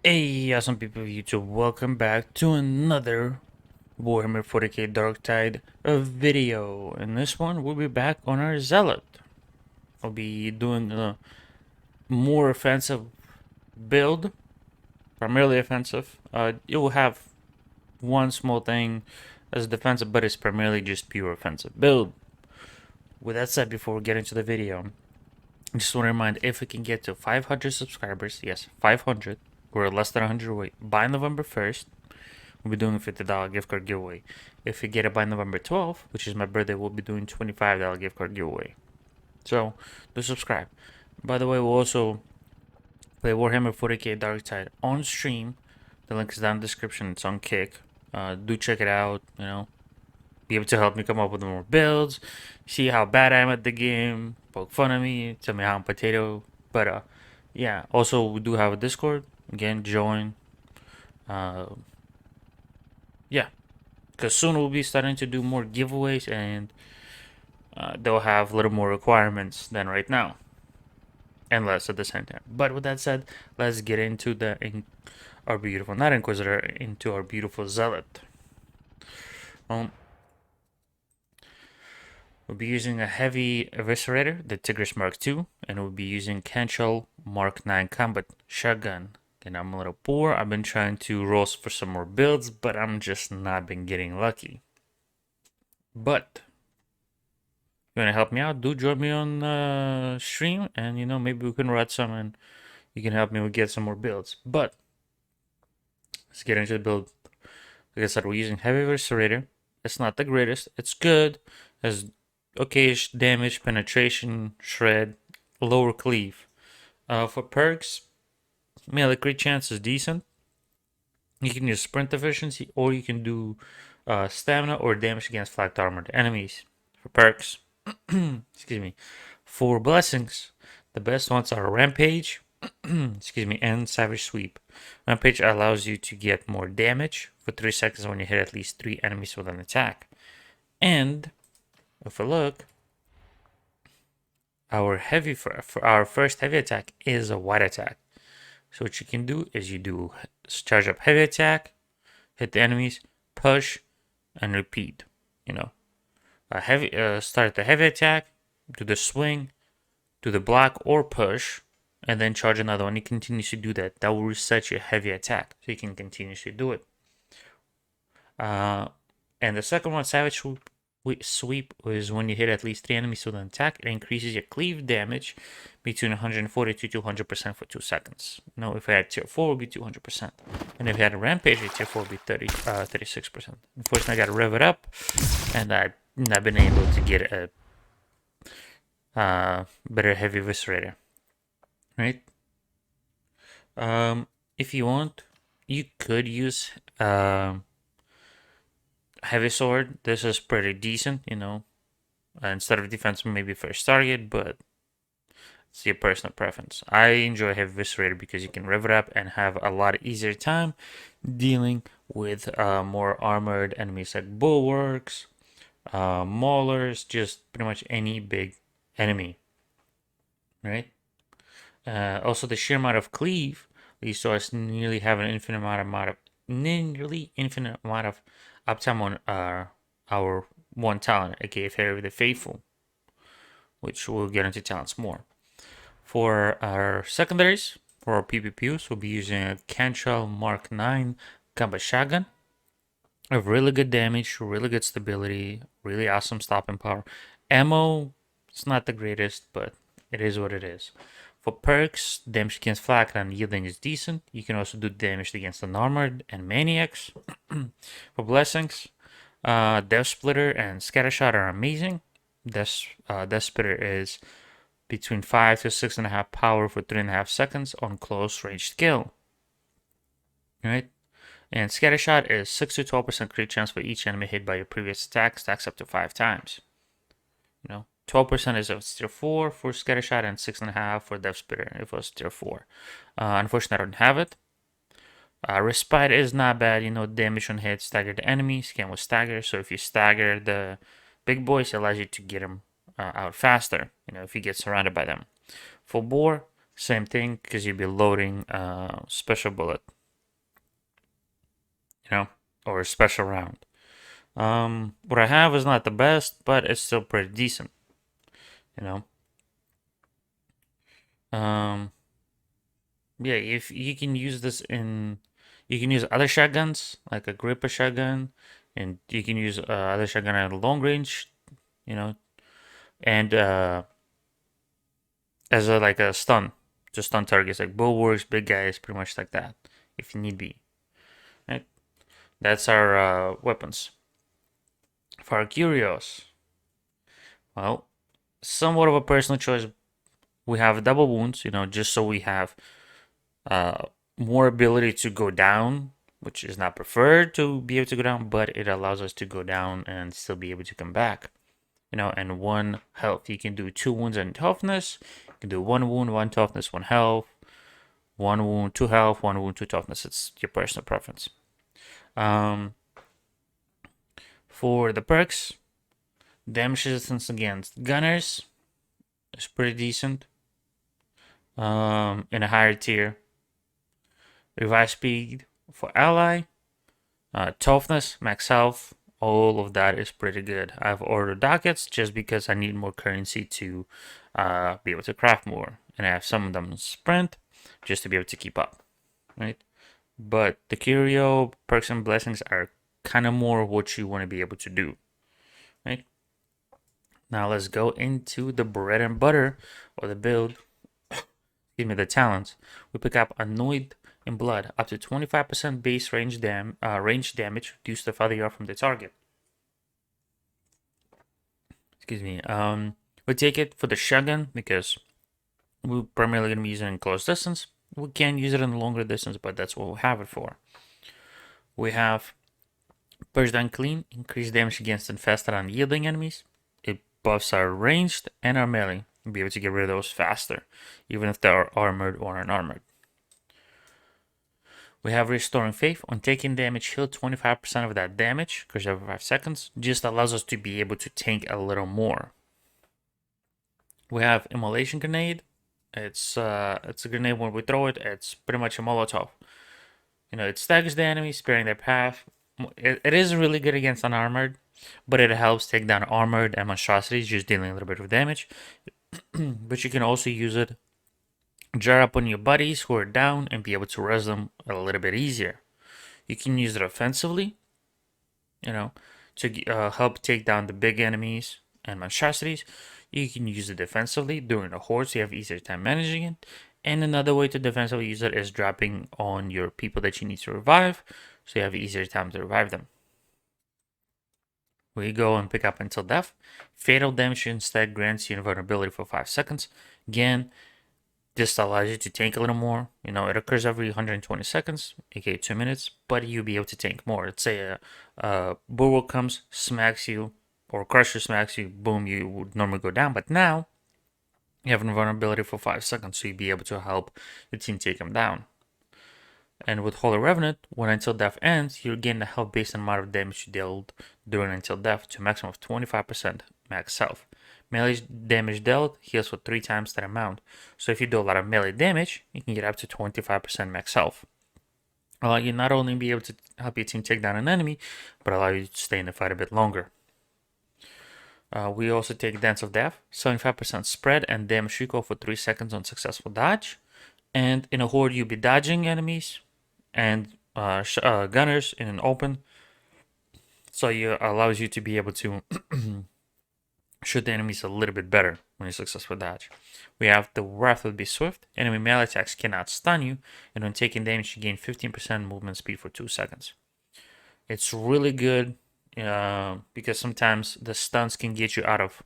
Hey, awesome people of YouTube, welcome back to another Warhammer 40k Darktide video. In this one, we'll be back on our Zealot. I'll be doing a more offensive build, primarily offensive. It will have one small thing as defensive, but it's primarily just pure offensive build. With that said, before we get into the video, I just want to remind, if we can get to 500 subscribers, yes, 500, we're less than 100 away, by November 1st, we'll be doing a $50 gift card giveaway. If we get it by November 12th, which is my birthday, we'll be doing $25 gift card giveaway. So, do subscribe. By the way, we'll also play Warhammer 40k Darktide on stream. The link is down in the description. It's on Kick. Do check it out. Be able to help me come up with more builds. See how bad I am at the game. Poke fun at me. Tell me how I'm potato. But yeah. Also, we do have a Discord. Again, join. Uh, yeah. Because soon we'll be starting to do more giveaways, and they'll have a little more requirements than right now, and less at the same time. But with that said, let's get into our beautiful, not Inquisitor, into our beautiful Zealot. Um, we'll be using a heavy eviscerator, the Tigris Mark II, and we'll be using Kanchal Mark 9 combat shotgun. And I'm a little poor. I've been trying to roll for some more builds, but I'm just not been getting lucky. But you want to help me out, do join me on stream, and maybe we can write some, and you can help me with get some more builds. But let's get into the build. Like I said, we're using heavy eviscerator. It's not the greatest. It's good. Has okayish damage, penetration, shred, lower cleave. For perks, melee crit chance is decent. You can use sprint efficiency, or you can do stamina or damage against flanked armored enemies. For perks, excuse me. For blessings, the best ones are Rampage, excuse me, and Savage Sweep. Rampage allows you to get more damage for 3 seconds when you hit at least 3 enemies with an attack. And if we look, our heavy for our first heavy attack is a wide attack. So what you can do is you do charge up heavy attack, hit the enemies, push, and repeat. Start the heavy attack, do the swing, do the block or push, and then charge another one. You continuously do that. That will reset your heavy attack, so you can continuously do it. And the second one, Savage Sweep, is when you hit at least 3 enemies with an attack. It increases your cleave damage between 140 to 200% for 2 seconds. If I had tier 4, it would be 200%. And if you had a Rampage, tier 4 would be 36%. Unfortunately, I got to rev it up, and I've not been able to get a better heavy eviscerator. Right? If you want, you could use heavy sword. This is pretty decent, instead of defense, maybe first target, but it's your personal preference. I enjoy heavy eviscerator because you can rev it up and have a lot easier time dealing with more armored enemies like bulwarks, maulers, just pretty much any big enemy, right? Also, the sheer amount of cleave leads to us nearly having an infinite amount of uptime on our one talent, aka Fairy of the Faithful, which we'll get into talents more. For our secondaries, for our PPPs, we'll be using a Kanchal Mark 9 combat shotgun. Of really good damage, really good stability, really awesome stopping power. Ammo, it's not the greatest, but it is what it is. For perks, damage against flak and yielding is decent. You can also do damage against unarmored and maniacs. For blessings, Death Splitter and Scattershot are amazing. Death Splitter is between 5 to 6.5 power for 3.5 seconds on close range kill. Right? And Scattershot is 6 to 12% crit chance for each enemy hit by your previous attack, stacks up to 5 times. 12% is of tier 4 for Scattershot and 6.5 for Death Spitter if it was tier 4. Unfortunately, I don't have it. Respite is not bad, damage on hit, stagger the enemies, can with stagger. So if you stagger the big boys, it allows you to get them out faster, if you get surrounded by them. For Boar, Same thing, because you'd be loading special bullet, you know, or a special round. What I have is not the best, but it's still pretty decent, you know. Yeah, if you can use this in, you can use other shotguns like a gripper shotgun, and you can use other shotgun at long range, you know, and as a like a stun, to stun targets like bulwarks, big guys, pretty much like that, if need be. Right? That's our weapons. For our curios, well, somewhat of a personal choice. We have double wounds, you know, just so we have uh, more ability to go down, which is not preferred to be able to go down, but it allows us to go down and still be able to come back. You know, and one health. You can do 2 wounds and toughness. You can do 1 wound, 1 toughness, 1 health. 1 wound, 2 health, 1 wound, 2 toughness. It's your personal preference. Um, for the perks, damage resistance against gunners is pretty decent. In a higher tier, revive speed for ally, toughness, max health, all of that is pretty good. I've ordered dockets just because I need more currency to be able to craft more, and I have some of them sprint just to be able to keep up, right? But the curio perks and blessings are kind of more what you want to be able to do, right? Now let's go into the bread and butter or the build. Give me the talents. We pick up Annoyed in Blood, up to 25% base range damage, reduce the farther you are from the target. Excuse me. We take it for the shotgun because we're primarily going to be using it in close distance. We can use it in longer distance, but that's what we have it for. We have Purge Down Clean, increase damage against infested and unyielding enemies. It buffs our ranged and our melee. We'll be able to get rid of those faster, even if they are armored or unarmored. We have Restoring Faith. On taking damage, heal 25% of that damage, because every 5 seconds. Just allows us to be able to tank a little more. We have Immolation Grenade. It's a grenade. When we throw it, it's pretty much a Molotov. You know, it staggers the enemy, sparing their path. It is really good against unarmored, but it helps take down armored and monstrosities, just dealing a little bit of damage. But you can also use it, jar up on your buddies who are down, and be able to res them a little bit easier. You can use it offensively, you know, to help take down the big enemies and monstrosities. You can use it defensively during the horde, so you have easier time managing it. And another way to defensively use it is dropping on your people that you need to revive, so you have easier time to revive them. We go and pick up Until Death. Fatal damage instead grants you invulnerability for 5 seconds. Again, this allows you to tank a little more. You know, it occurs every 120 seconds, aka 2 minutes, but you'll be able to tank more. Let's say a bulwark comes, smacks you, or crusher smacks you, boom, you would normally go down. But now, you have invulnerability for 5 seconds, so you'll be able to help the team take them down. And with Holy Revenant, when Until Death ends, you gain the health based on the amount of damage you dealt during Until Death to a maximum of 25% max health. Melee damage dealt heals for 3 times that amount. So if you do a lot of melee damage, you can get up to 25% max health. Allow you not only be able to help your team take down an enemy, but allow you to stay in the fight a bit longer. We also take Dance of Death, 75% spread and damage recoil for 3 seconds on successful dodge. And in a horde, you'll be dodging enemies and gunners in an open, so it allows you to be able to shoot the enemies a little bit better when you successful dodge. We have the Wrath will be swift. Enemy melee attacks cannot stun you, and when taking damage, you gain 15% movement speed for 2 seconds. It's really good because sometimes the stuns can get you out of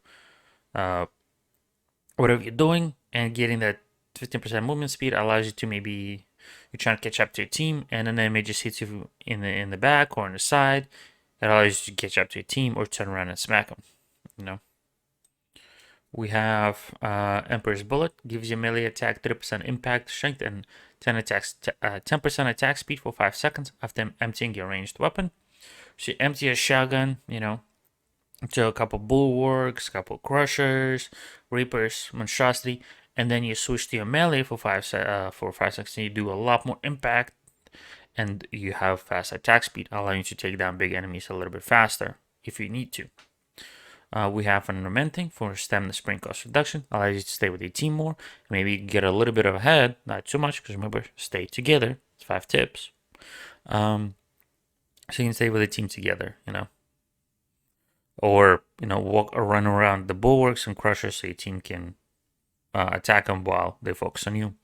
whatever you're doing, and getting that 15% movement speed allows you to maybe you're trying to catch up to your team, and an enemy just hits you in the back or on the side. It allows you to catch up to your team or turn around and smack them. You know. We have Emperor's Bullet, gives you melee attack 30% impact strength and 10% attack speed for 5 seconds after emptying your ranged weapon. So you empty a shotgun, you know, to a couple bulwarks, couple crushers, reapers, monstrosity, and then you switch to your melee for 5 seconds, and you do a lot more impact, and you have fast attack speed, allowing you to take down big enemies a little bit faster if you need to. We have an Unrelenting for stamina sprint cost reduction, allows you to stay with your team more, maybe get a little bit ahead, not too much, because remember, stay together. It's 5 tips. So you can stay with the team together, or walk or run around the bulwarks and crushers so your team can attack them while they focus on you.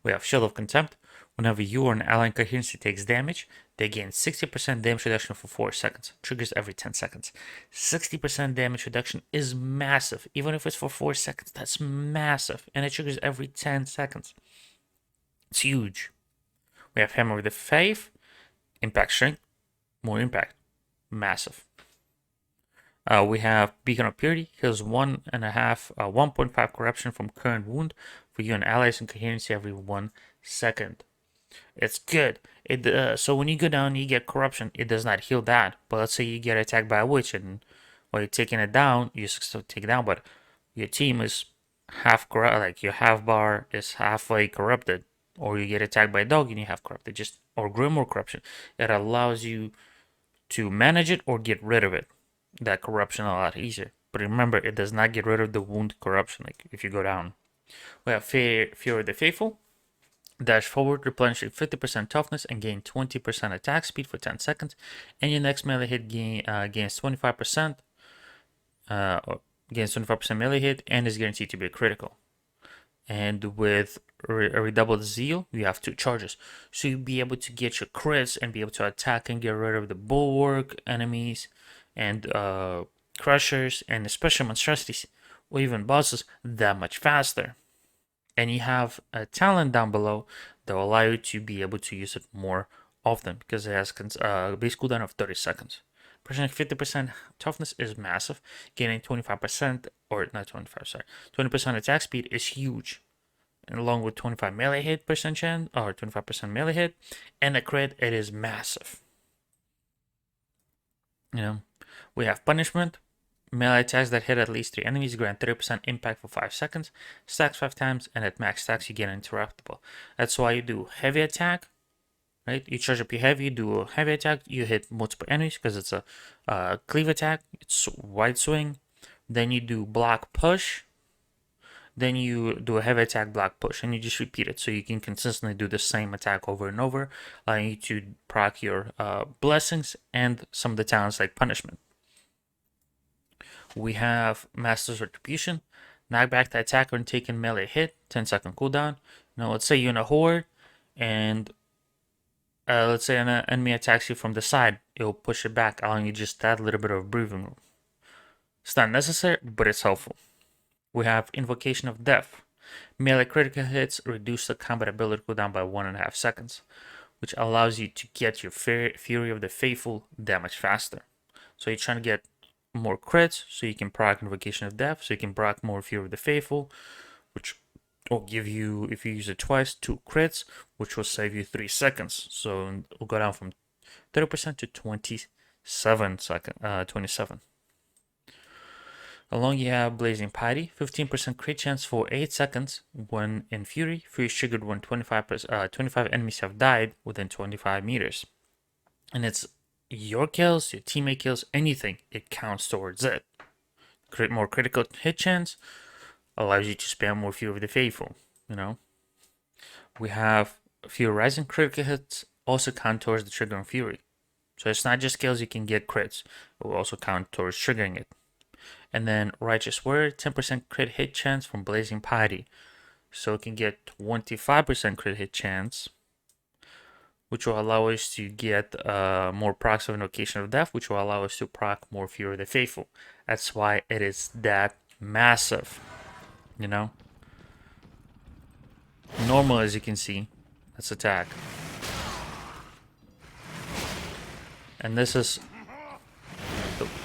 We have Shield of Contempt. Whenever you or an ally in coherency takes damage, they gain 60% damage reduction for 4 seconds. Triggers every 10 seconds. 60% damage reduction is massive. Even if it's for 4 seconds, that's massive. And it triggers every 10 seconds. It's huge. We have Hammer of the Faith. Impact Strength. More impact. Massive. We have Beacon of Purity, heals 1.5 corruption from current wound for you and allies in coherency every 1 second. It's good. So when you go down, you get corruption. It does not heal that. But let's say you get attacked by a witch, and while you're taking it down, you still take it down, but your team is half corrupt, like your half bar is halfway corrupted, or you get attacked by a dog and you have corrupted, or grim or corruption. It allows you to manage it or get rid of it. That corruption a lot easier. But remember, it does not get rid of the wound corruption, like if you go down. We have Fear of the Faithful. Dash forward, replenishing 50% toughness and gain 20% attack speed for 10 seconds. And your next melee hit gains 25%. Gains 25% melee hit and is guaranteed to be a critical. And with a redoubled zeal, you have 2 charges. So you'll be able to get your crits and be able to attack and get rid of the bulwark enemies and crushers and special monstrosities or even bosses that much faster. And you have a talent down below that will allow you to be able to use it more often because it has a base cooldown of 30 seconds. Percent 50% toughness is massive. Gaining 25%, or not 25, sorry, 20% attack speed is huge. And along with 25 melee hit percent chance, or 25% melee hit, and a crit, it is massive. We have Punishment. Melee attacks that hit at least 3 enemies grant 30% impact for 5 seconds, stacks 5 times, and at max stacks you get interruptible. That's why you do heavy attack, right? You charge up your heavy, you do a heavy attack, you hit multiple enemies because it's a cleave attack, it's wide swing. Then you do block push, then you do a heavy attack, block push, and you just repeat it so you can consistently do the same attack over and over, allowing you to proc your blessings and some of the talents like Punishment. We have Master's Retribution. Knock back the attacker and take a melee hit. 10-second cooldown. Now, let's say you're in a horde, and let's say an enemy attacks you from the side. It will push it back, allowing you just that little bit of breathing room. It's not necessary, but it's helpful. We have Invocation of Death. Melee critical hits reduce the combat ability cooldown by 1.5 seconds, which allows you to get your Fury of the Faithful that much faster. So you're trying to get more crits, so you can proc Invocation of Death, so you can proc more Fear of the Faithful, which will give you, if you use it twice, 2 crits, which will save you 3 seconds. So it will go down from 30% to 27. Along you have Blazing Piety, 15% crit chance for 8 seconds when in Fury. Fury is triggered when 25 enemies have died within 25 meters. And it's your kills, your teammate kills, anything, it counts towards it. More critical hit chance allows you to spam more Fear of the Faithful, We have Fury Rising critical hits also count towards the triggering Fury. So it's not just kills, you can get crits. It will also count towards triggering it. And then Righteous Word, 10% crit hit chance from Blazing Piety. So it can get 25% crit hit chance, which will allow us to get more procs of Invocation of Death, which will allow us to proc more Fury of the Faithful. That's why it is that massive, Normal, as you can see, let's attack. And this is,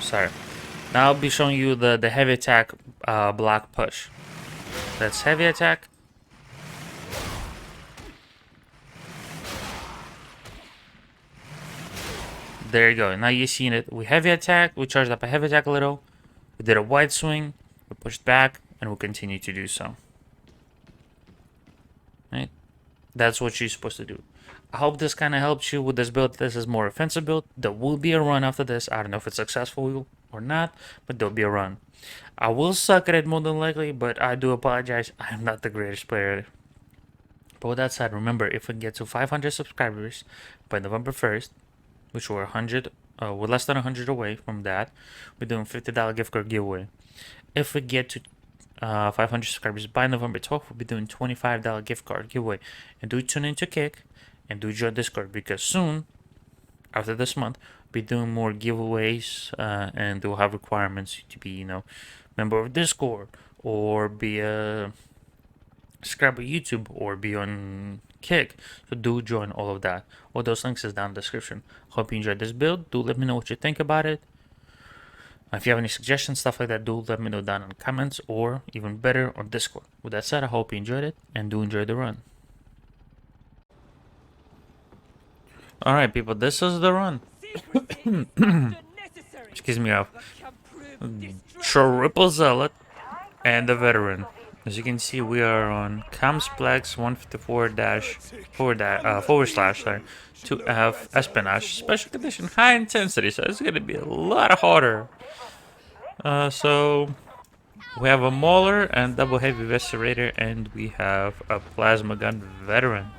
sorry. Now I'll be showing you the heavy attack block push. That's heavy attack. There you go. Now you've seen it. We heavy attack. We charged up a heavy attack a little. We did a wide swing. We pushed back, and we'll continue to do so. That's what you're supposed to do. I hope this kind of helps you with this build. This is more offensive build. There will be a run after this. I don't know if it's successful or not, but there'll be a run. I will suck at it more than likely, but I do apologize. I'm not the greatest player. But with that said, remember, if we get to 500 subscribers by November 1st, which we're we're less than 100 away from that, we're doing $50 gift card giveaway. If we get to 500 subscribers by November 12th, we'll be doing $25 gift card giveaway. And do tune into Kick and do join Discord, because soon, after this month, we'll be doing more giveaways, and we'll have requirements to be, member of Discord, or be a subscribe to YouTube, or be on Kick. So do join all of that. All those links is down in the description. Hope you enjoyed this build. Do let me know what you think about it. If you have any suggestions, stuff like that, do let me know down in the comments, or even better, on Discord. With that said, I hope you enjoyed it, and do enjoy the run. Alright, people, this is the run. Excuse me, Triple Zealot and the Veteran. As you can see, we are on Comsplex 154-2F Espionage Special Condition High Intensity, so it's gonna be a lot harder. So we have a Mauler and double heavy Eviscerator, and we have a Plasma Gun Veteran.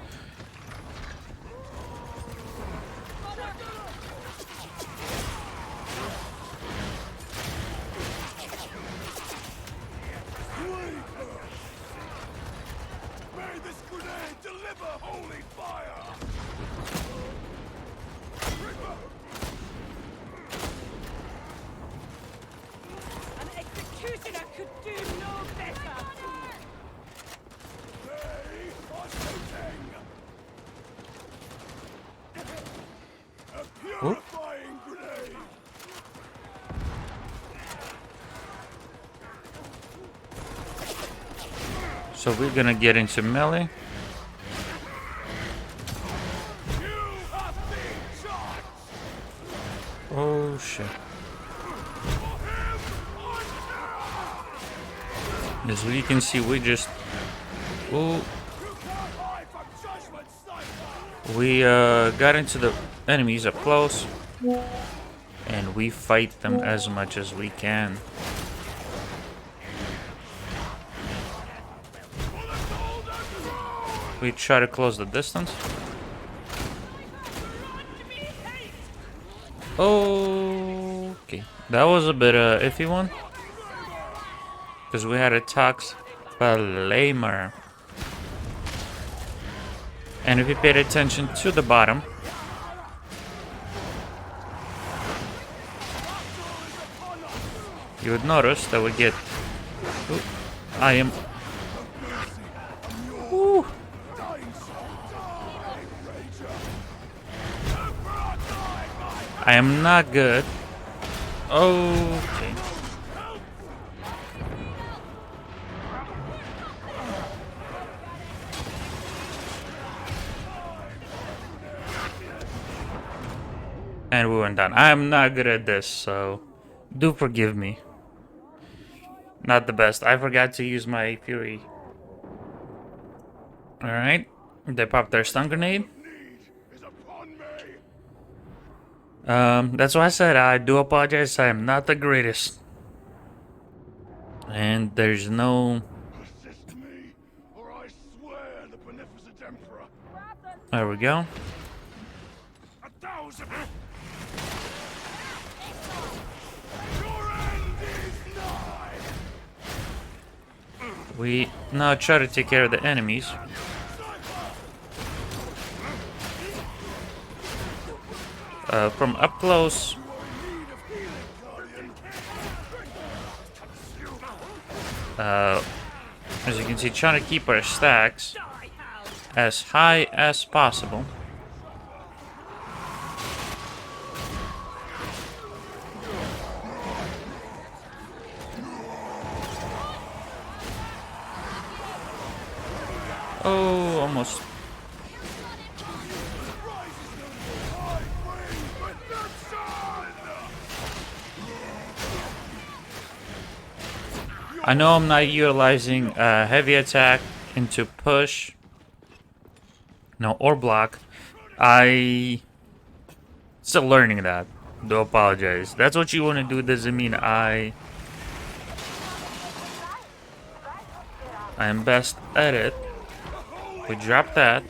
So we're gonna get into melee. Oh shit. As you can see, we just... Ooh. We got into the enemies up close, and we fight them as much as we can. We try to close the distance. Okay, that was a bit iffy one, because we had a Tox Flamer. And if you paid attention to the bottom, you would notice that we get... Ooh, I am... Ooh. I am not good. Okay. And we went down. I am not good at this, so do forgive me. Not the best. I forgot to use my Fury. Alright. They popped their stun grenade. That's why I said I do apologize. I am not the greatest. And there's no... There we go. We now try to take care of the enemies. From up close, as you can see, trying to keep our stacks as high as possible. Oh, almost. I know I'm not utilizing heavy attack into push, No, or block. I still learning that. Do apologize. That's what you want to do. Doesn't mean I am best at it. We drop that.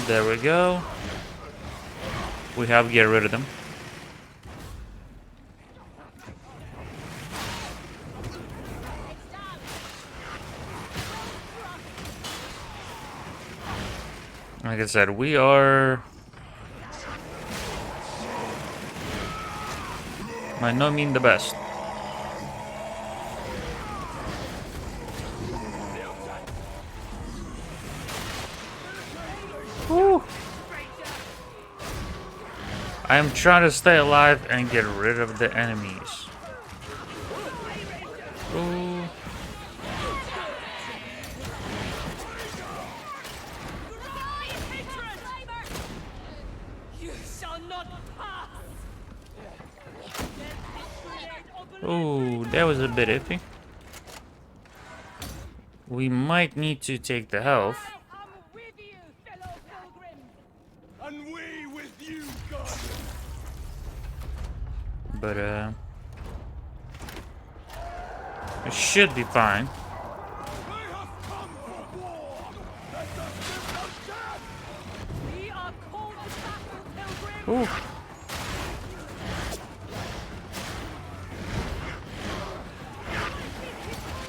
There we go. We have to get rid of them. Like I said, we are by no means the best. Woo. I am trying to stay alive and get rid of the enemies. Ooh. Ooh, that was a bit iffy. We might need to take the health. But it should be fine. Ooh.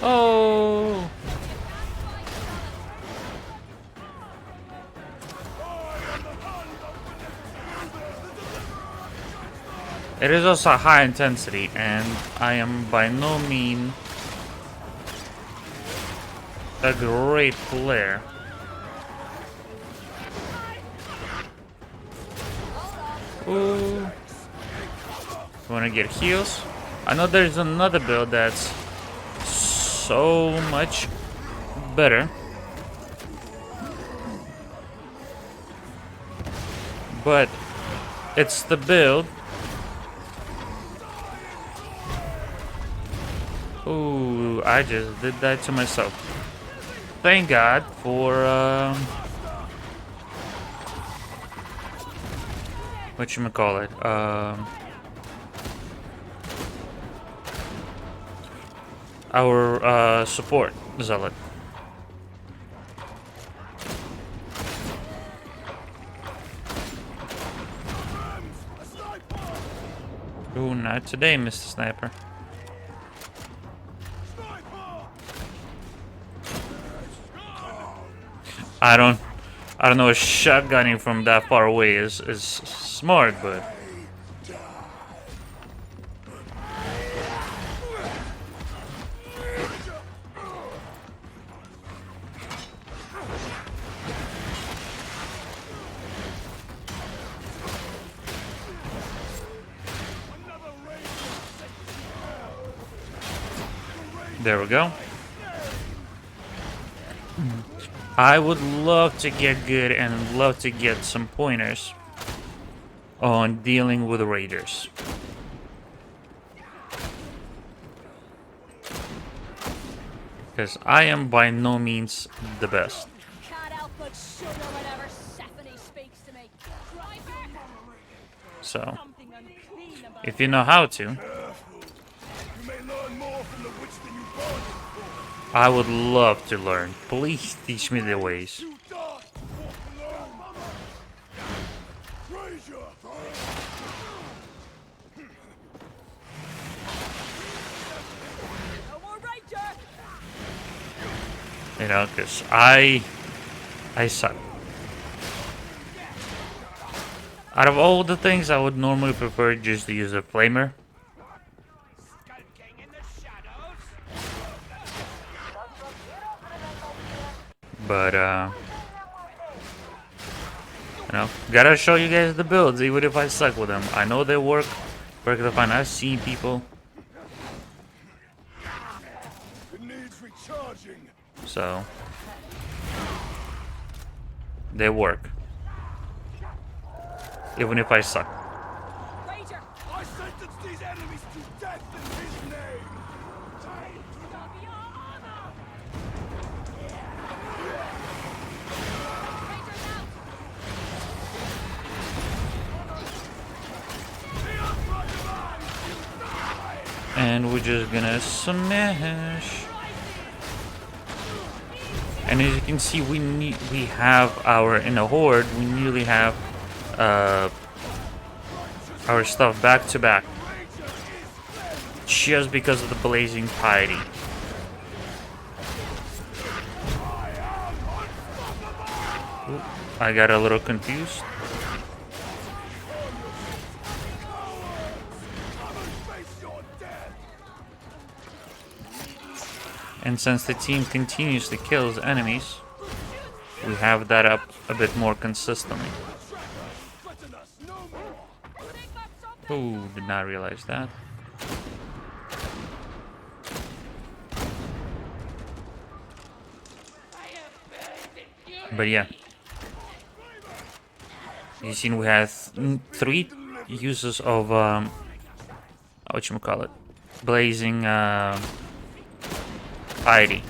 Oh. It is also high intensity, and I am by no means a great player. Ooh. Want to get heals? I know there's another build that's so much better. But it's the build. Ooh, I just did that to myself. Thank God for whatchamacallit, our support, Zealot. Ooh, not today, Mr. Sniper. I don't know if shotgunning from that far away is smart, but there we go. I would love to get good and love to get some pointers on dealing with raiders. Because I am by no means the best. So, if you know how to, I would love to learn. Please teach me the ways. You know, because I suck. Out of all the things, I would normally prefer just to use a flamer. But, you know, gotta show you guys the builds, even if I suck with them. I know they work perfectly fine. I've seen people. So, they work. Even if I suck. Ranger, I sentence these enemies to death in his name. And we're just gonna smash. And as you can see, we have our in a horde. We nearly have our stuff back to back, just because of the blazing piety. Ooh, I got a little confused. And since the team continuously kills enemies, we have that up a bit more consistently. Oh, did not realize that. But yeah. You seen we have 3 uses of whatchamacallit, blazing piety.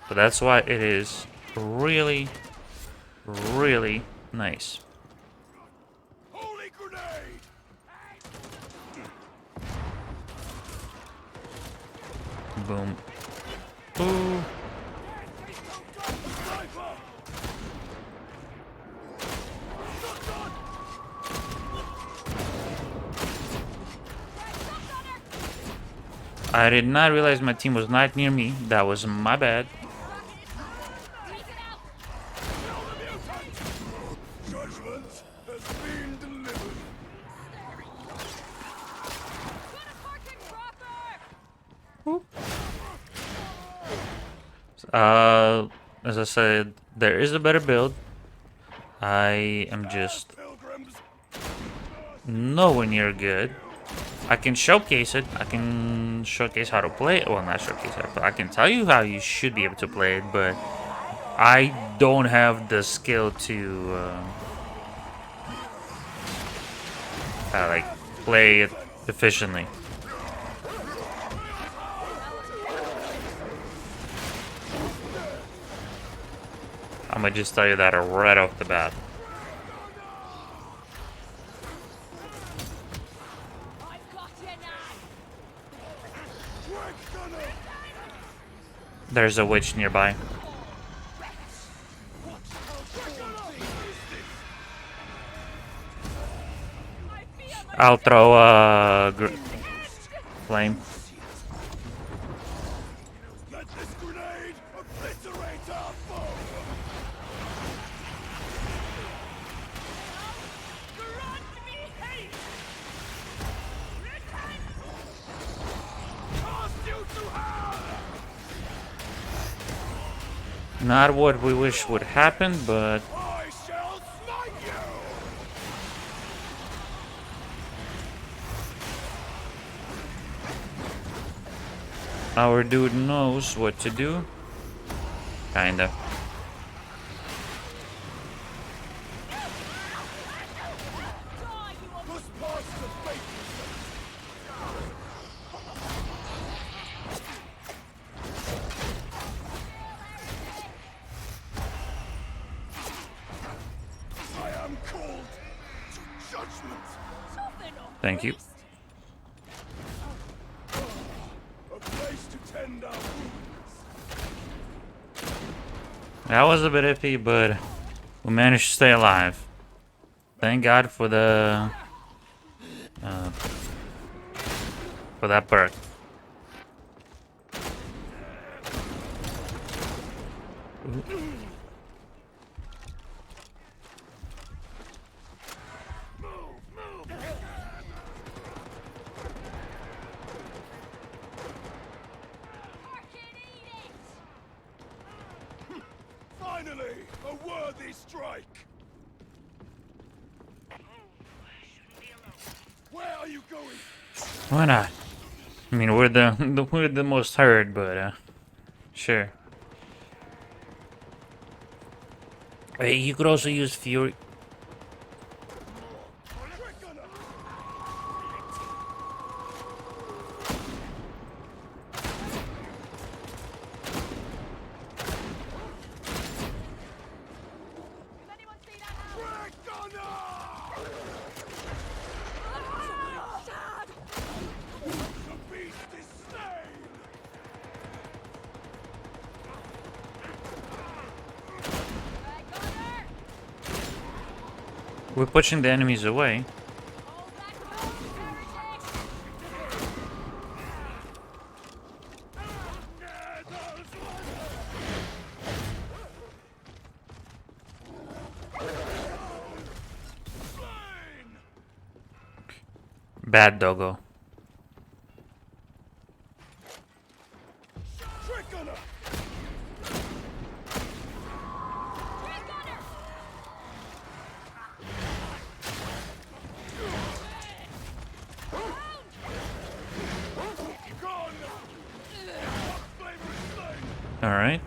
So that's why it is really, really nice. Boom. Ooh. I did not realize my team was not near me. That was my bad. As I said, there is a better build. I am just nowhere near good. I can showcase it. I can showcase how to play it. Well, not showcase it, but I can tell you how you should be able to play it, but I don't have the skill to like play it efficiently. I'm gonna just tell you that right off the bat. There's a witch nearby. I'll throw a flame. Not what we wish would happen, but our dude knows what to do. Kinda. Thank you. That was a bit iffy, but we managed to stay alive. Thank God for the for that perk. Finally, a worthy strike. Where are you going? Why not? I mean, we're the most hurt, but sure. Hey, you could also use Fury. We're pushing the enemies away. Bad doggo. All right.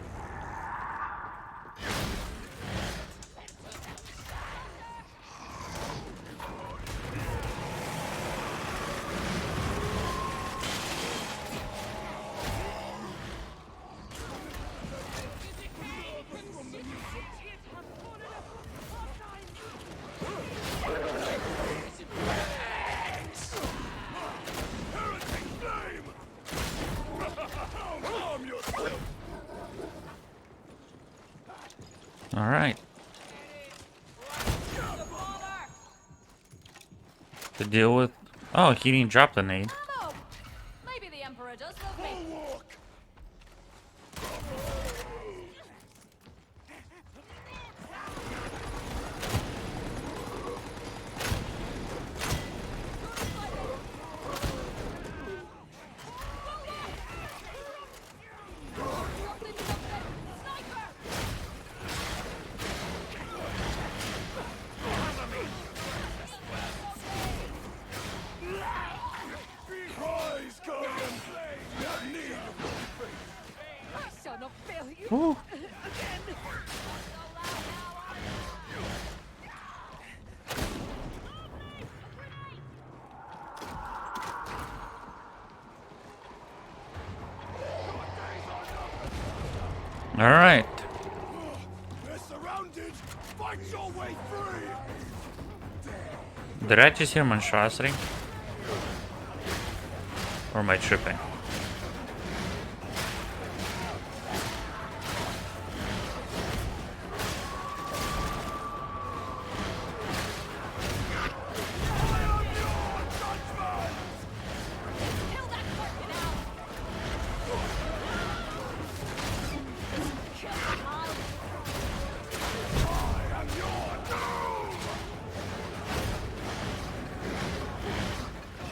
All right. To deal with. Oh, he didn't drop the nade. Maybe the Emperor does love me. Ooh. All right. They're surrounded. Fight your way free. Did I just hear monstrosity? Or am I tripping?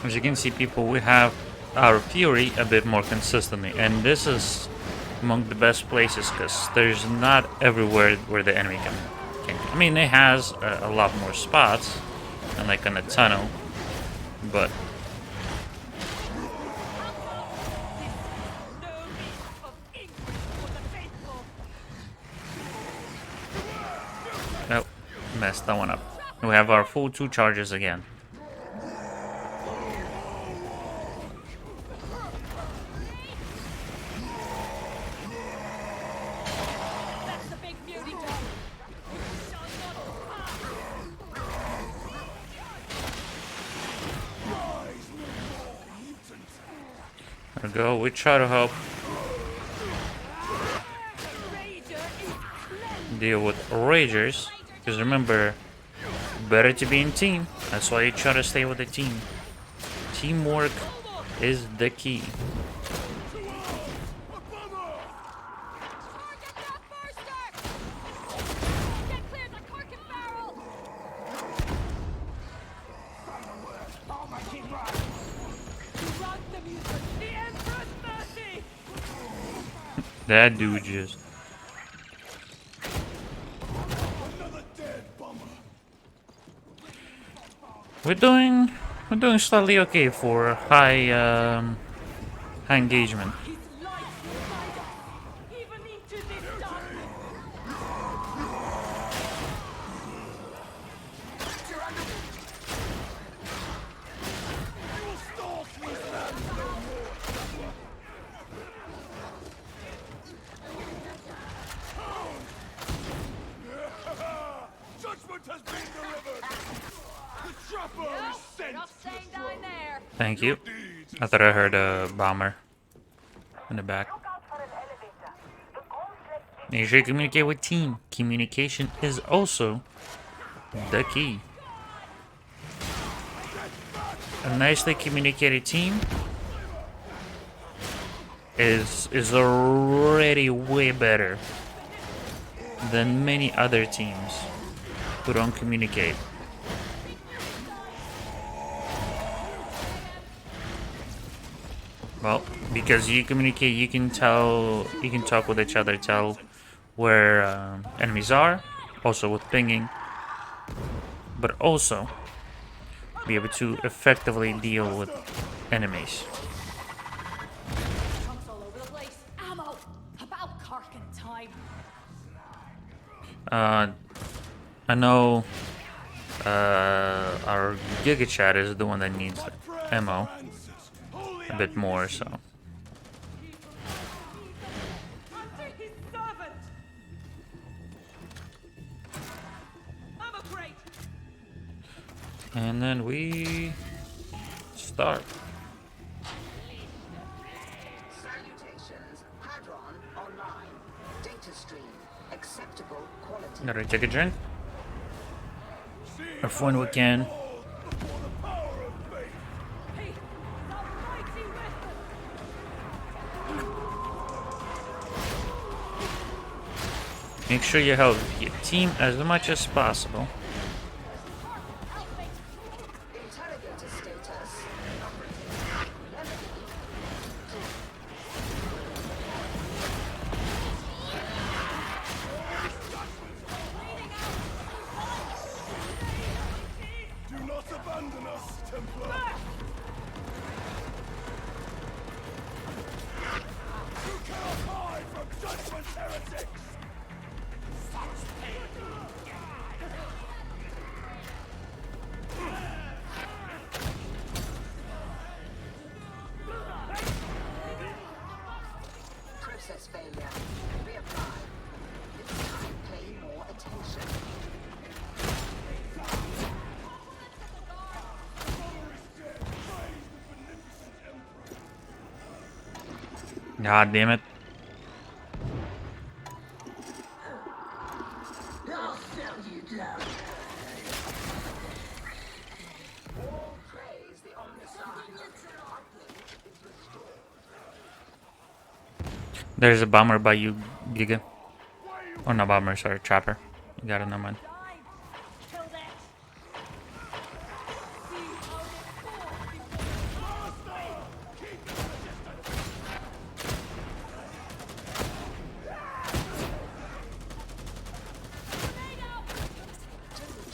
As you can see, people, we have our fury a bit more consistently, and this is among the best places because there's not everywhere where the enemy can. I mean, it has a lot more spots, and like in a tunnel, but nope, messed that one up. We have our full 2 charges again. There we go, we try to help deal with ragers, because remember, better to be in team. That's why you try to stay with the team. Teamwork is the key. That dude just. We're doing slightly okay for high engagement. Thank you. I thought I heard a bomber in the back. Make sure you communicate with team. Communication is also the key. a nicely communicated team is already way better than many other teams who don't communicate. Well, because you communicate, you can talk with each other, tell where enemies are, also with pinging, but also be able to effectively deal with enemies. Trunks all over the place. Ammo! About carking time. I know our Giga Chat is the one that needs ammo a bit more, so. Under his servant! Ammo crate! And then we start. Salutations. Hadron online. Data stream. Acceptable quality. Gotta take a drink. If when we can. Before the power of faith. Hey, the mighty weapon! Make sure you help your team as much as possible. Interrogator status. Do not abandon us, Templar. You cannot hide from judgment's heretics. Process failure. Reapply. This time pay more attention. God damn it. I'll sell you down. Praise the omniscient. There's a bomber by you, Giga. Oh, no, bomber, sorry, trapper. You got it, no mind. Kill that!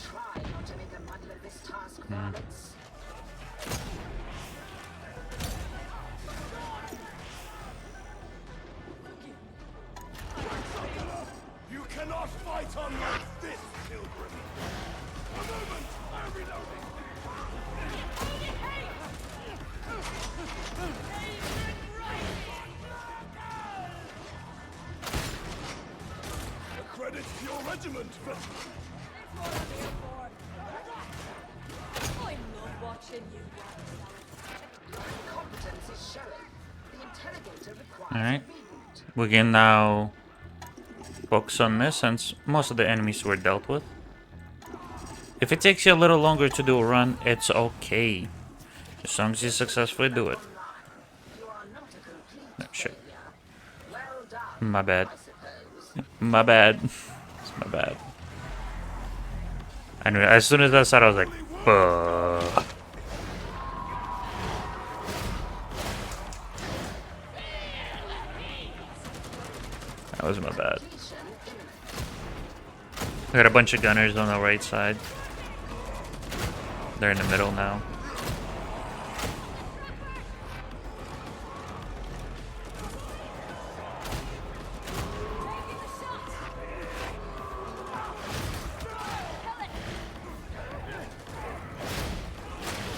Try not to make a muddle of this task, varlets. You cannot fight unlike this, pilgrim. A moment, I'm reloading. The credit to your regiment, veteran. I love watching you guys. Competence is showing. The interrogator requires Alright. a reboot. We can now focus on this since most of the enemies were dealt with. If it takes you a little longer to do a run, it's okay. As long as you successfully do it. You are not a complete Oh, shit. failure. Well done, My bad. I suppose. My bad. It's my bad. Anyway, as soon as I saw it, I was like, fuck. That was my bad. I got a bunch of gunners on the right side. They're in the middle now.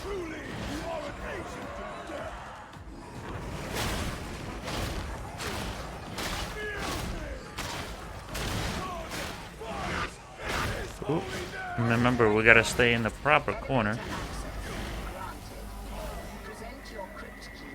Truly, you are an agent of death. Ooh. And remember, we gotta stay in the proper corner. Present your crypt key.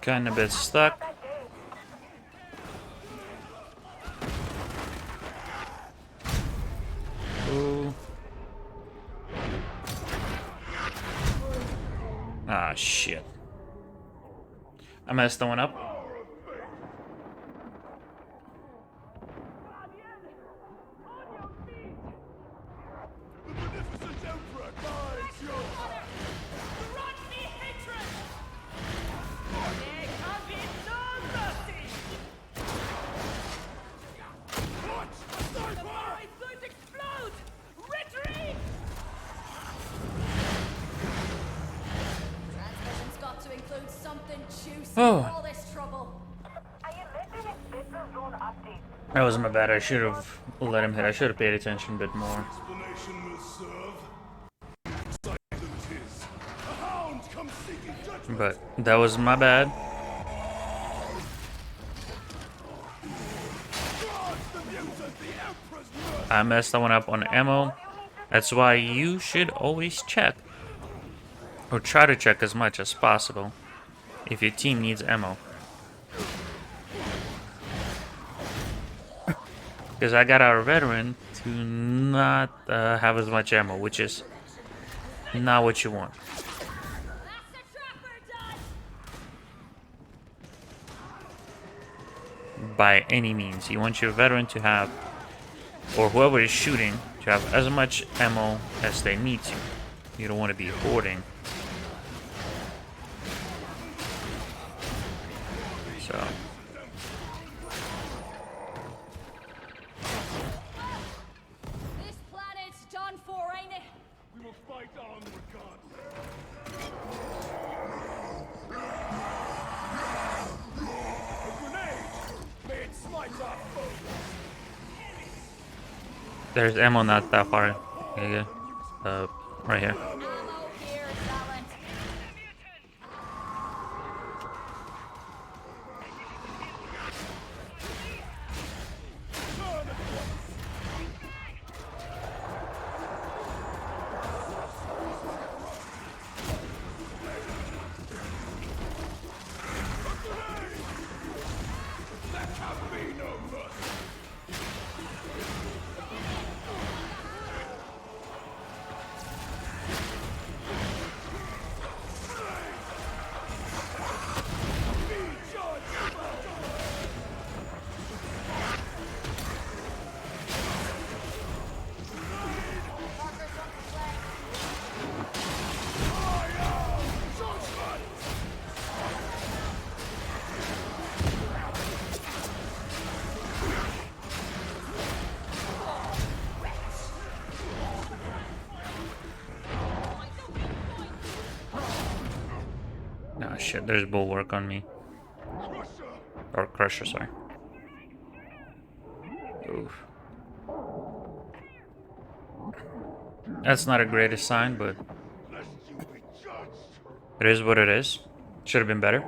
Kind of bit stuck. Ooh. Ah, shit. I messed that one up. The beneficent Emperor guides your What? A sniper! Transmission's got to include something juicy Oh. for all this trouble. That was my bad. I should have let him hit. I should have paid attention a bit more. Explanation will serve. Silent is. A hound comes seeking judgment. But that was my bad. Guards the mutant, the Emperor's murder. I messed that one up on ammo. That's why you should always check. Or try to check as much as possible if your team needs ammo. Because I got our veteran to not have as much ammo, which is not what you want. That's the trapper done. By any means. You want your veteran to have, or whoever is shooting, to have as much ammo as they need to. You don't want to be hoarding. So, This planet's done for, ain't it? We will fight on regardless. A grenade! May it smite our foes! there's ammo not that far. Here you go. Right here. Ammo here, Zealot. There can be no mercy! Be judged! Fire! Judgment! Oh shit, there's bulwark on me. Crusher! Or crusher, sorry. Oof. That's not a greatest sign, but Lest you be judged! it is what it is. Should have been better.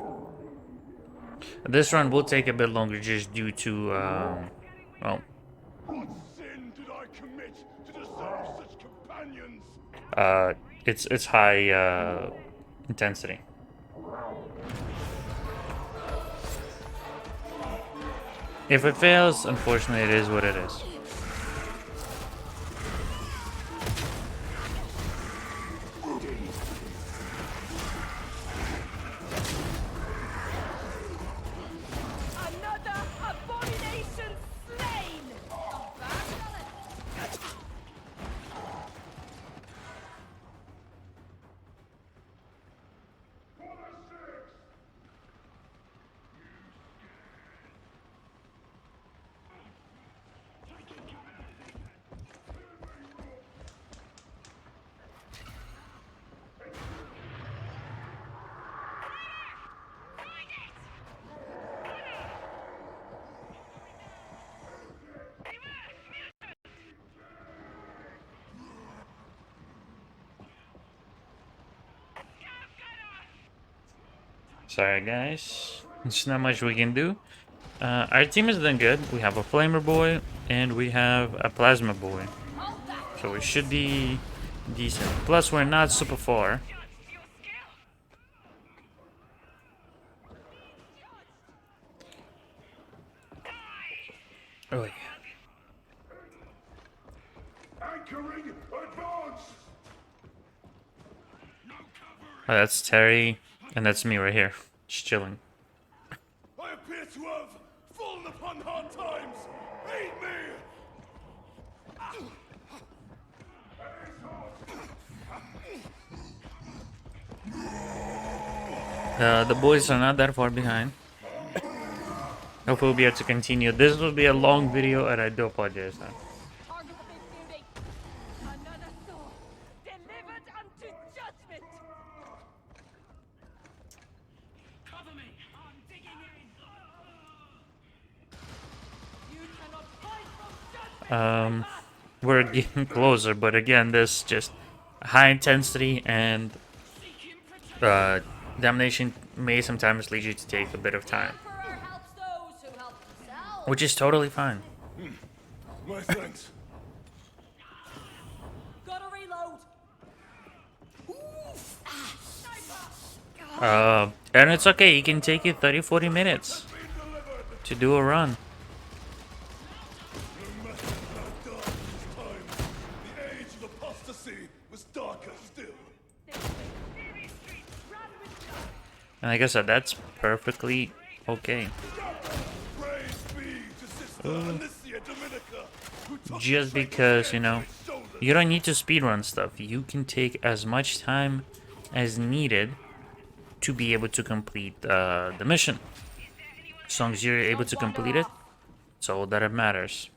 This run will take a bit longer just due to, well, What sin did I commit to deserve such companions? it's high intensity. If it fails, unfortunately, it is what it is. Another abomination slain! Sorry, guys. There's not much we can do. Our team is doing good. We have a flamer boy and we have a plasma boy. So we should be decent. Plus, we're not super far. Oh, yeah. Anchoring advance. Oh, that's Terry, and that's me right here, just chilling. I appear to have fallen upon hard times. Aid me. The boys are not that far behind. Hopefully we'll be able to continue. This will be a long video, and I do apologize. Target the big beauty. Another soul delivered unto judgment. Cover me. I'm digging in. You cannot hide from judgment. We're getting closer, but again, this just high intensity and damnation may sometimes lead you to take a bit of time, Emperor helps those who help themselves. which is totally fine. My thanks. Gotta reload. And it's okay, it can take you 30-40 minutes to do a run. No matter how dark this time, the age of apostasy was darker still. And like I said, that's perfectly okay. Praise be to Sister Alicia Dominica, who took Just the because, sacred you know, on his shoulders. you don't need to speedrun stuff. You can take as much time as needed to be able to complete the mission. As long as you're able to complete it, it's all that it matters.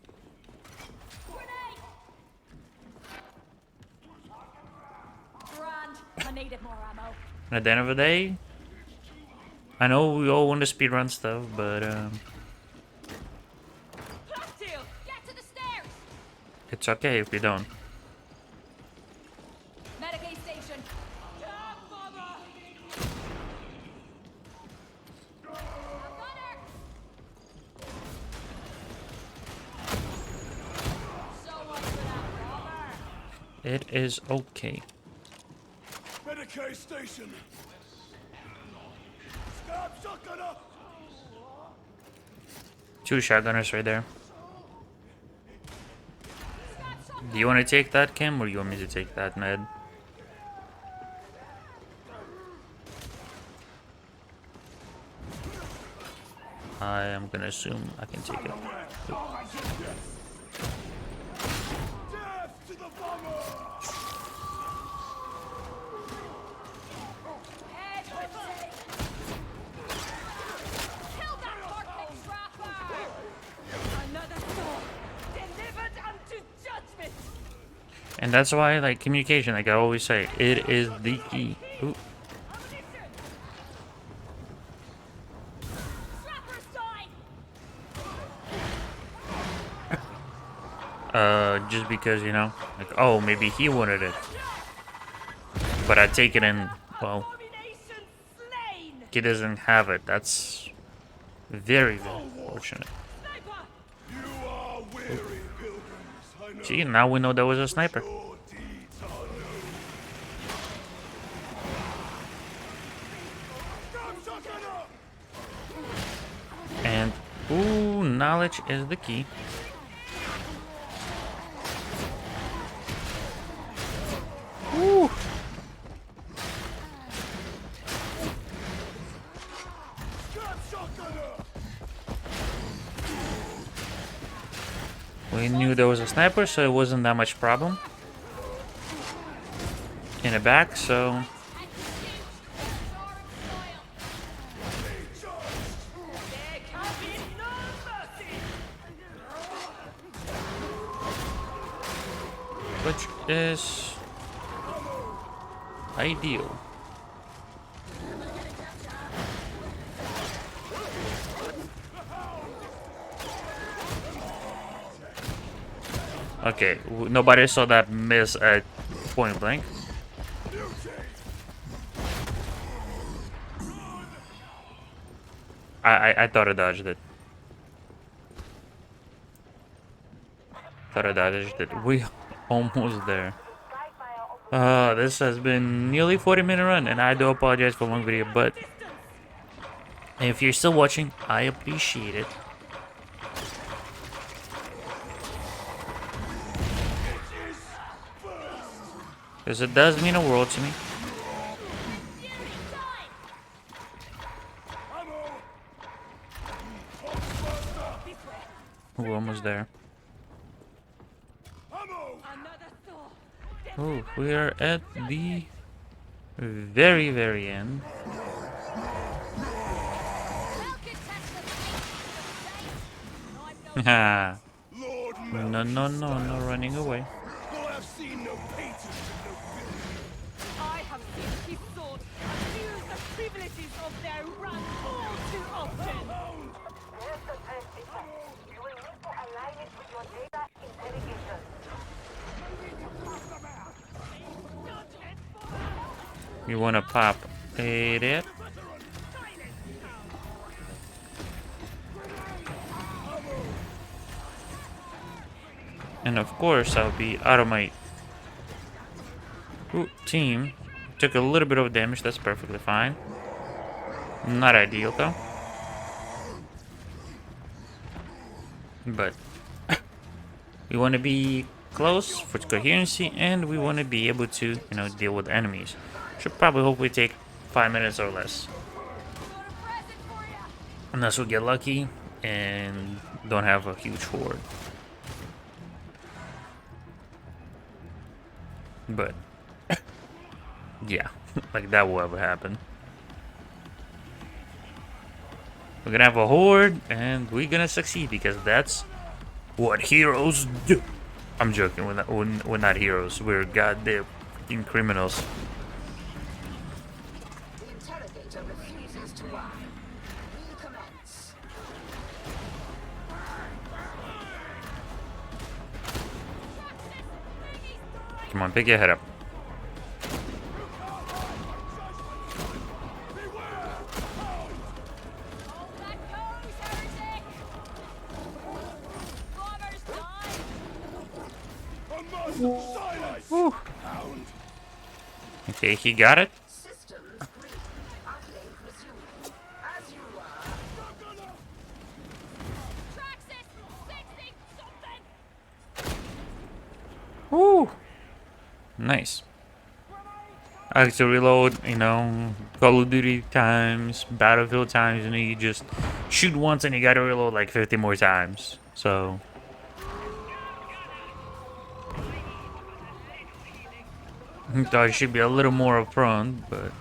Grand. I needed more ammo. And at the end of the day, I know we all want to speedrun stuff, but Platil, get to the stairs. it's okay if we don't. Medicaid station. Yeah, mama. I've got her. So much for that rubber. It is okay. Medicaid station. Stab shotgunner. Two shotgunners right there. Do you want to take that, Kim, or you want me to take that, Ned? I am gonna assume I can take it. Death to the bomber. Head whipping. Kill that Arctic trapper. Another soul delivered unto judgment. And that's why, like, communication, like I always say, it is the key. Ooh. Trapper's died. Just because, you know, like, oh, maybe he wanted it. But I take it in, well, Abomination slain. he doesn't have it. That's very, very fortunate. Sniper. You are weary pilgrims. I know. See, now we know there was a sniper. Your deeds are known. Stab shotgunner. And, ooh, knowledge is the key. Ooh. Stab shotgunner. We knew there was a sniper, so it wasn't that much problem. In the back, so There can be no mercy. which is ideal. Okay, nobody saw that miss at point blank. I thought I dodged it. Thought I dodged it. We almost there. This has been nearly 40-minute run, and I do apologize for long video, but if you're still watching, I appreciate it. Because it does mean a world to me. Ooh, almost there. Another Thor. Oh, we are at the very, very end. Ha! Lord No, no, no, no running away. I have seen no paintings of nobility. I have seen his sword abuse the privileges of their rank all too often. There's the transmitter. You will need to align it with your data interrogation. You wanna pop it? And of course, I'll be out of my team. Took a little bit of damage, that's perfectly fine. Not ideal though. But we want to be close for coherency, and we want to be able to, you know, deal with enemies. Should probably hopefully take 5 minutes or less. Unless we get lucky and don't have a huge horde. But yeah, like that will ever happen. We're gonna have a horde and we're gonna succeed because that's what heroes do. I'm joking, we're not heroes, we're goddamn fucking criminals. The interrogator refuses to lie. We commence. Come on, pick your head up. Okay, he got it. Systems green. Uplink resumed. As you are. Woo! Nice. I like to reload, you know, Call of Duty times, Battlefield times, you know, you just shoot once and you gotta reload like 50 more times. So I thought it should be a little more upfront, but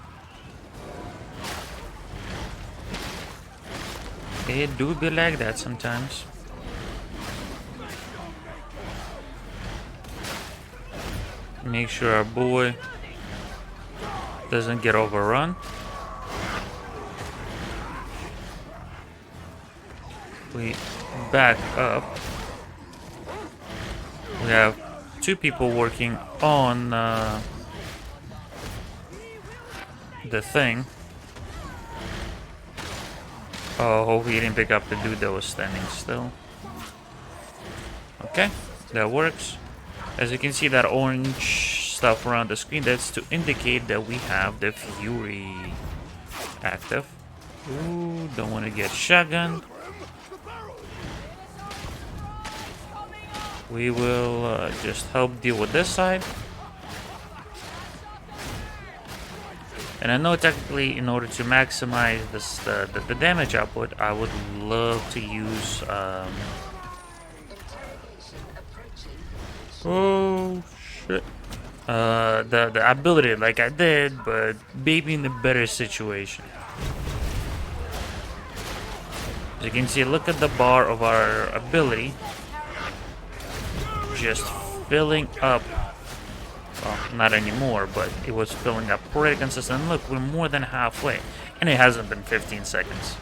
it do be like that sometimes. Make sure our boy doesn't get overrun. We back up. We have 2 people working on the thing. Oh, hope he didn't pick up the dude that was standing still. Okay, that works. As you can see, that orange stuff around the screen, that's to indicate that we have the Fury active. Ooh, don't want to get shotgun. We will just help deal with this side. And I know technically in order to maximize this, the damage output, I would love to use oh shit. The ability like I did, but maybe in a better situation. As you can see, look at the bar of our ability. Just filling up. Well, not anymore, but it was filling up pretty consistent. Look, we're more than halfway. And it hasn't been 15 seconds.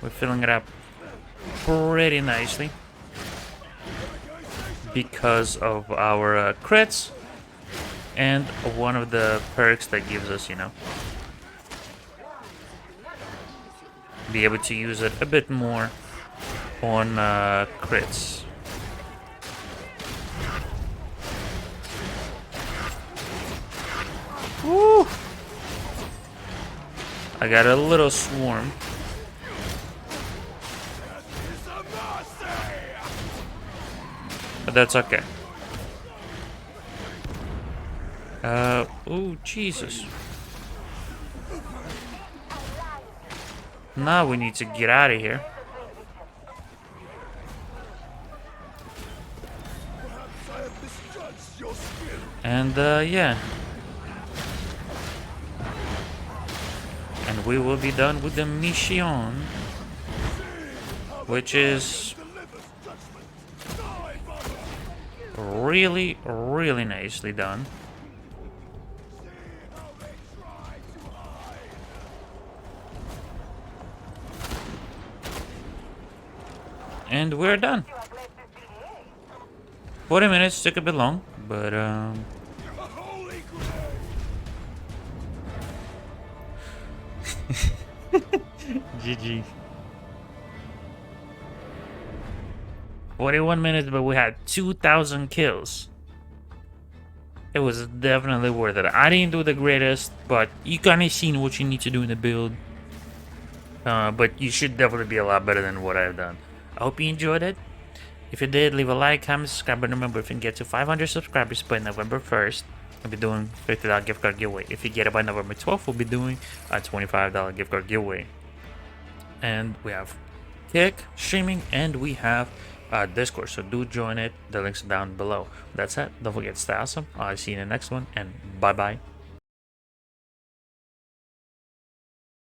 We're filling it up pretty nicely. Because of our crits and one of the perks that gives us, you know, be able to use it a bit more on crits. Woo! I got a little swarm. But that's okay. Oh, Jesus. Now we need to get out of here. Perhaps I have misjudged your skill. And, yeah. And we will be done with the mission. Which is Delivers judgment. Die, brother. really, really nicely done. How they try to hide. And we're done. 40 minutes took a bit long, but A holy grail. GG. 41 minutes, but we had 2,000 kills. It was definitely worth it. I didn't do the greatest, but you kind of seen what you need to do in the build. But you should definitely be a lot better than what I've done. I hope you enjoyed it. If you did, leave a like, comment, subscribe, and remember, if you can get to 500 subscribers by November 1st, we'll be doing $50 gift card giveaway. If you get it by November 12th, we'll be doing a $25 gift card giveaway. And we have Kick, streaming, and we have Discord, so do join it. The links are down below. That's it. Don't forget to stay awesome. I'll see you in the next one, and bye bye.